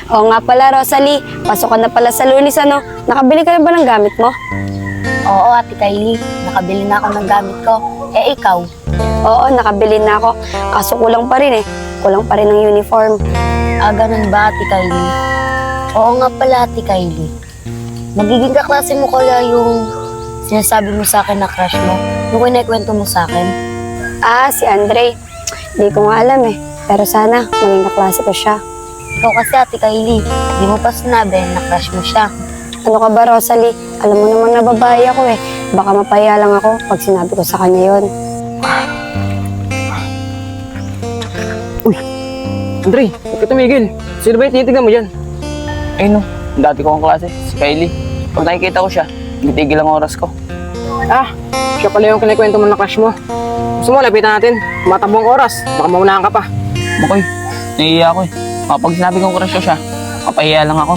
Oo nga pala, Rosalie. Pasok ka na pala sa Lunis, ano? Nakabili ka na ba ng gamit mo? Oo, Ate Kylie. Nakabili na ako ng gamit ko. Eh, ikaw? Oo, nakabili na ako. Kaso kulang pa rin eh. Kulang pa rin ng uniform. Ah, ganun ba, Ate Kylie? Oo nga pala, Ate Kylie. Magiging kaklase mo kaya yung sinasabi mo sa akin na crush mo, yung kinikwento mo sa akin. Ah, si Andre. Hindi ko nga alam eh. Pero sana, maging kaklase ko siya. Ikaw kasi, Ate Kylie, di mo pa sinabi na crush mo siya. Ano ka ba, Rosalie? Alam mo naman na babae ako eh. Baka mapaya lang ako pag sinabi ko sa kanya yon. Andre, huwag ka tumigil. Sino ba yung tinitignan mo dyan? Ay no, dati ko ang klase, si Kylie. Pag nakikita ko siya, titigil ang oras ko. Ah, siya pala yung kinikwento mo na crush mo. Gusto mo, lapitan natin. Matabong oras. Baka maunahan ka pa. Makoy, naiiya ako eh. Kapag sinabi kong crush ko siya, mapahiya lang ako.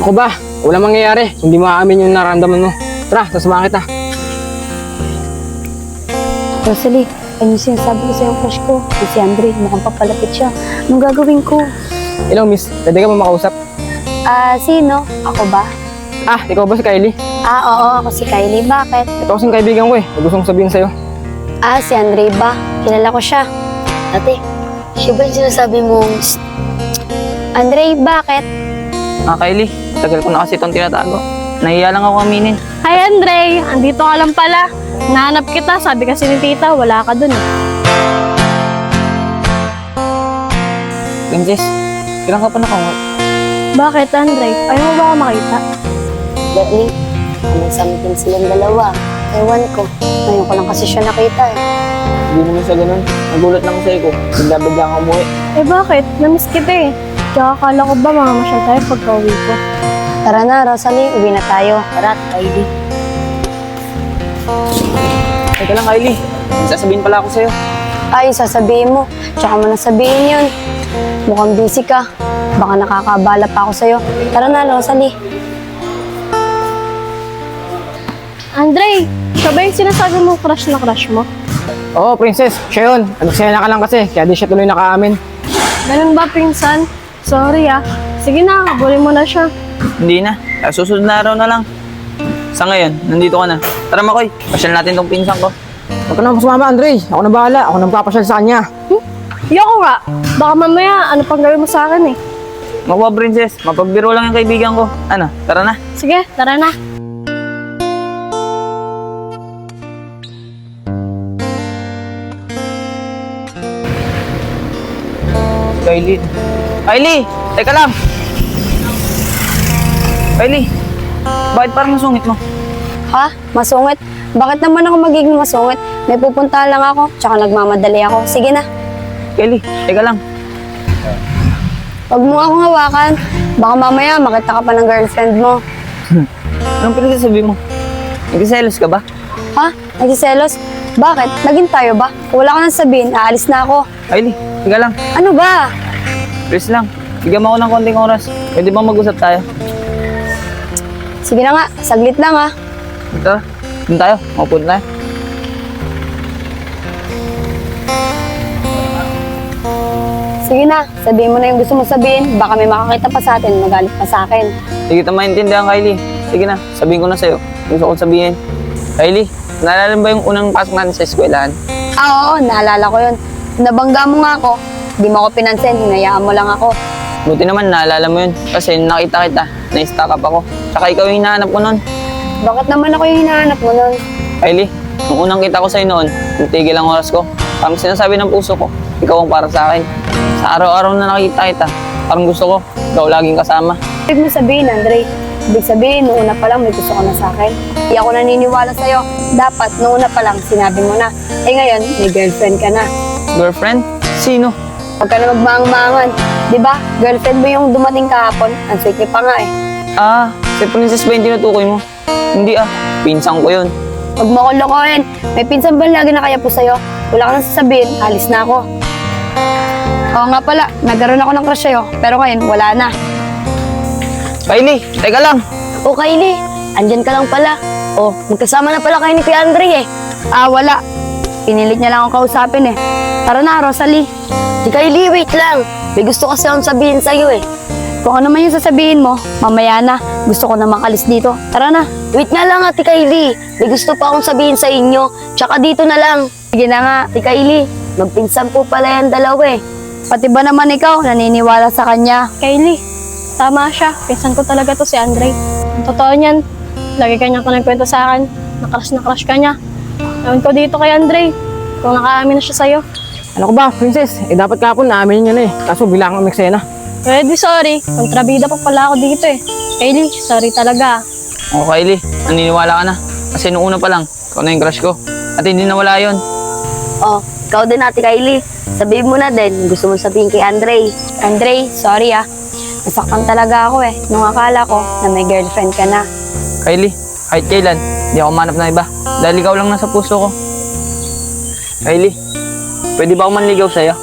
Ako ba? Wala mangyayari. Hindi mo aamin yung nararamdaman mo. Tara, sasamahan kita. Rosalie, ayun yung sinasabi ko sa yung crush ko. Si Andre, mukhang papalapit siya. Anong gagawin ko? Hello, miss. Pwede ka mo makausap? Ah, sino? Ako ba? Ah, ikaw ba si Kylie? Ah, oo, ako si Kylie. Bakit? Ito kasing kaibigan ko eh. May gusto kong sabihin sa'yo. Ah, si Andre ba? Kilala ko siya. Ate, siya ba yung sinasabi mong Andre, bakit? Ah, Kylie, tagal ko na kasi itong tinatago. Nahiya lang ako aminin. Hi Andre, andito ka lang pala. Nahanap kita, sabi kasi ni tita, wala ka dun eh. Princess, kailan ka pa nakauwi? Bakit Andre? Ayaw mo ba ako makita? Bernie, may something silang dalawa. Ewan ko. Ngayon ko lang kasi siya nakita eh. Hindi naman siya ganun. Nagulat lang sa'yo ko. Bigla-bigla ka umuwi. Eh bakit? Namiss kita eh. Tsaka akala ko ba mamamasyal tayo pagka uwi ko? Tara na, Rosalie. Uwi na tayo. Tara, Ate Kylie. Teka lang, Kylie. May sasabihin pala ako sa'yo. Ay, sasabihin mo. Tsaka mo na sabihin yun. Mukhang busy ka. Baka nakakabala pa ako sa'yo. Tara na, Rosalie. Andre, siya ba yung sinasabi mo crush na crush mo? Oo, princess. Siya yun. Nagsaya ka lang kasi. Kaya di siya tuloy nakaamin. Ganun ba pinsan? Sorry ah. Sige na, habulin mo na siya. Hindi na. Sa susunod na araw na lang. Sa ngayon, nandito ka na. Tara, Makoy. Pasyal natin tong pinsan ko. Huwag ka na sumama, Andre. Ako na bahala. Ako na magpapasyal sa kanya. Yoko nga. Baka mamaya, ano pang gawin mo sa akin eh. Makuha, Princess. Mapagbiro lang yung kaibigan ko. Ano, tara na. Sige, tara na. Kylie. Kylie! Teka lang! Kylie! Bakit parang nasungit mo? Ha? Masungit? Bakit naman ako magiging masungit? May pupunta lang ako. Tsaka nagmamadali ako. Sige na. Kylie, teka lang. Huwag mo akong hawakan. Baka mamaya makita ka pa ng girlfriend mo. Anong pinagsasabi mo? Nagsiselos ka ba? Ha? Nagsiselos? Bakit? Naging tayo ba? Kung wala ka nang sabihin, aalis na ako. Kylie, teka lang. Ano ba? Please lang. Bigyan mo ako ng konting oras. Pwede bang mag-usap tayo? Sige na nga. Saglit lang ha. Tara, dun tayo. Maupo na tayo. Sige na. Sabihin mo na yung gusto mo sabihin. Baka may makakita pa sa atin. Magalit pa sa akin. Hindi kita maintindihan, Kylie. Sige na, sabihin ko na sa'yo. Gusto kong sabihin. Kylie, naalala mo ba yung unang pasok natin sa eskwelahan? Ah, oo. Naalala ko yun. Nabangga mo nga ako. Di mo ako pinansin. Hinayaan mo lang ako. Buti naman, naalala mo yun. Kasi nung nakita kita, na-stack up ako. Tsaka ikaw yung hinahanap ko nun. Bakit naman ako yung hinahanap mo nun? Kylie, nung unang kita ko sa'yo noon, natigil ang oras ko. Parang sinasabi ng puso ko, ikaw ang para sa akin. Sa araw-araw na nakita kita, parang gusto ko, ikaw laging kasama. Ibig mo sabihin, Andre. Ibig sabihin, noong una pa lang may gusto ka na sa akin. Hindi ako naniniwala sa'yo. Dapat, noong una pa lang, sinabi mo na. Eh ngayon, may girlfriend ka na. Girlfriend? Sino? Huwag ka na magmaang-maangan. Di ba? Girlfriend mo yung dumating kahapon. Ang sweet niya pa nga eh. Ah, si Princess ba yung tinutukoy mo? Hindi ah, pinsan ko yun. Huwag mo akong lokohin. May pinsan ba lagi na kaya po sa'yo? Wala ka nang sasabihin, alis na ako. Oo nga pala, nagkaroon ako ng crush sa'yo. Pero ngayon, wala na. Kylie, teka lang. O Kylie, andyan ka lang pala. O, magkasama na pala kayo ni Kuya Andre eh. Ah, wala. Pinilit niya lang akong kausapin eh. Tara na, Rosalie. Si Kylie, wait lang. May gusto kasi akong sabihin sa'yo eh. Kung ano man yung sasabihin mo, mamaya na. Gusto ko na makalis dito. Tara na. Wait nga lang, Ate Kylie. May gusto pa akong sabihin sa inyo. Tsaka dito na lang. Sige na nga. Ate Kylie, magpinsan po pala yan dalawa eh. Pati ba naman ikaw naniniwala sa kanya? Kylie, tama siya. Pinsan ko talaga to si Andre. Ang totoo niyan, lagi kanya kwento sa akin. Na crush ka niya. Ewan ko dito kay Andre, kung nakaamin na siya sa'yo. Ano ko ba, princess? Dapat kahapon naamin niya na eh. Kaso bilang ang eksena. Eh, di sorry. Kontrabida pa pala ako dito eh. Kylie, sorry talaga. O Kylie, naniniwala ka na. Kasi nung una pa lang, ikaw na yung crush ko. At hindi nawala yun. Oh, ikaw din, Ate Kylie. Sabihin mo na din, gusto mo sabihin kay Andre. Andre, sorry ah. Nasaktan talaga ako eh. Nung akala ko na may girlfriend ka na. Kylie, kahit kailan, hindi ako manap ng iba. Dahil ikaw lang nasa puso ko. Kylie, pwede ba ako manligaw sa'yo?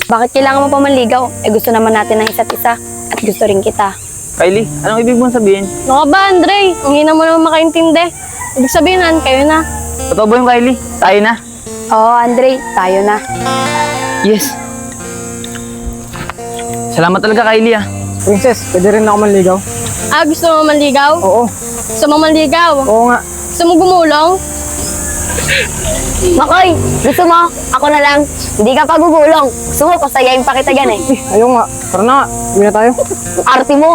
Bakit kailangan mo pa manligaw? Eh gusto naman natin ng isa't isa. At gusto rin kita. Kylie, anong ibig mong sabihin? Ano ka ba, Andre? Ang hina mo naman makaintindi. Ibig sabihin, kayo na. Totoo ba yung Kylie? Tayo na. Oo, Andre, tayo na. Yes. Salamat talaga, Kylie ah. Princess, pwede rin ako manligaw? Gusto mo manligaw? Oo. Gusto mo manligaw? Oo nga. Gusto mo gumulong? Makoy, gusto mo? Ako na lang. Hindi ka pa gugulong. Gusto mo, pasayain pa kita yan eh. Ayaw nga. Tara na nga. Uwi na tayo. Arte mo.